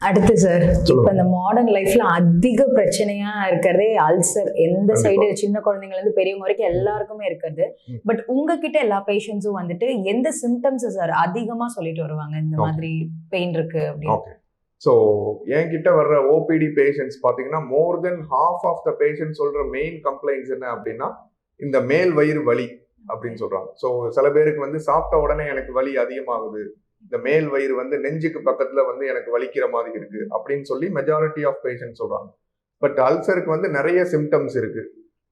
அடுத்து சார், இப்ப சொல்லுங்க. இந்த மாடர்ன் லைஃப்ல அதிக பிரச்சனையா இருக்கிறதே அல்சர். எந்த கண்டிப்பா. சைடு சின்ன குழந்தைங்கல இருந்து பெரியவங்க வரைக்கும் எல்லாருக்குமே இருக்கிறது. பட் உங்ககிட்ட எல்லா பேஷண்ட்ஸும் வந்துட்டு எந்த சிம்டம்ஸ் சார் அதிகமா சொல்லிட்டு வருவாங்க, இந்த Okay. மாதிரி பெயின் இருக்கு அப்படின்னு? ஓகே. ஸோ என்கிட்ட வர்ற ஓபிடி பேஷண்ட்ஸ் பார்த்தீங்கன்னா மோர் தென் ஹாஃப் ஆஃப் த பேஷண்ட் சொல்ற மெயின் கம்ப்ளைண்ட்ஸ் என்ன அப்படின்னா இந்த மேல் வயிறு வலி அப்படின்னு சொல்றாங்க. ஸோ சில பேருக்கு வந்து சாப்பிட்ட உடனே எனக்கு வலி அதிகமாகுது, இந்த மேல் வயிறு வந்து நெஞ்சுக்கு பக்கத்துல வந்து எனக்கு வலிக்கிற மாதிரி இருக்கு அப்படின்னு சொல்லி மெஜாரிட்டி ஆஃப் பேஷண்ட் சொல்றாங்க. பட் அல்சருக்கு வந்து நிறைய சிம்டம்ஸ் இருக்கு.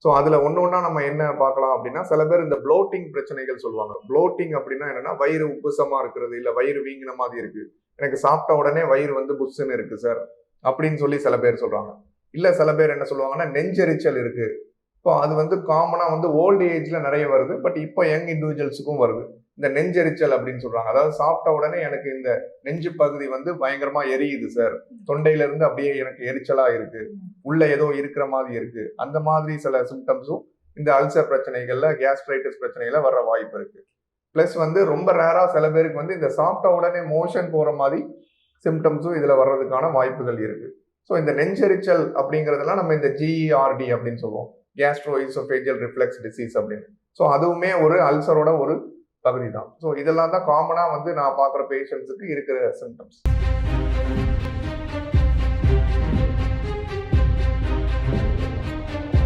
ஸோ அதுல ஒன்னொன்னா நம்ம என்ன பார்க்கலாம் அப்படின்னா, சில பேர் இந்த ப்ளோட்டிங் பிரச்சனைகள் சொல்லுவாங்க. ப்ளோட்டிங் அப்படின்னா என்னன்னா வயிறு உப்புசமா இருக்கிறது, இல்ல வயிறு வீங்கின மாதிரி இருக்கு, எனக்கு சாப்பிட்ட உடனே வயிறு வந்து புஷ்ஷுன்னு இருக்கு சார் அப்படின்னு சொல்லி சில பேர் சொல்றாங்க. இல்ல சில பேர் என்ன சொல்லுவாங்கன்னா நெஞ்செரிச்சல் இருக்கு. இப்போ அது வந்து காமனா வந்து ஓல்டு ஏஜ்ல நிறைய வருது, பட் இப்போ யங் இண்டிவிஜுவல்ஸுக்கும் வருது. இந்த நெஞ்செரிச்சல் அப்படின்னு சொல்றாங்க. அதாவது சாப்பிட்ட உடனே எனக்கு இந்த நெஞ்சு பகுதி வந்து பயங்கரமா எரியுது சார், தொண்டையில இருந்து அப்படியே எனக்கு எரிச்சலா இருக்கு, உள்ள ஏதோ இருக்கிற மாதிரி இருக்கு, அந்த மாதிரி சில சிம்டம்ஸும் இந்த அல்சர் பிரச்சனைகள்ல, கேஸ்ட்ரைட்டிஸ் பிரச்சனைகள்ல வர்ற வாய்ப்பு இருக்கு. பிளஸ் வந்து ரொம்ப ரேரா சில பேருக்கு வந்து இந்த சாப்பிட்ட உடனே மோஷன் போற மாதிரி சிம்டம்ஸும் இதுல வர்றதுக்கான வாய்ப்புகள் இருக்கு. ஸோ இந்த நெஞ்செரிச்சல் அப்படிங்கிறதுலாம் நம்ம இந்த ஜிஇஆர்டி அப்படின்னு சொல்லுவோம், கேஸ்ட்ரோ ஈசோஃபேஜியல் ரிஃப்ளெக்ஸ் டிசீஸ் அப்படின்னு. ஸோ அதுவுமே ஒரு அல்சரோட ஒரு பகுதி தான். ஸோ இதெல்லாம் தான் காமனா வந்து நான் பார்க்குற பேஷண்ட்ஸுக்கு இருக்கிற சிம்டம்ஸ்.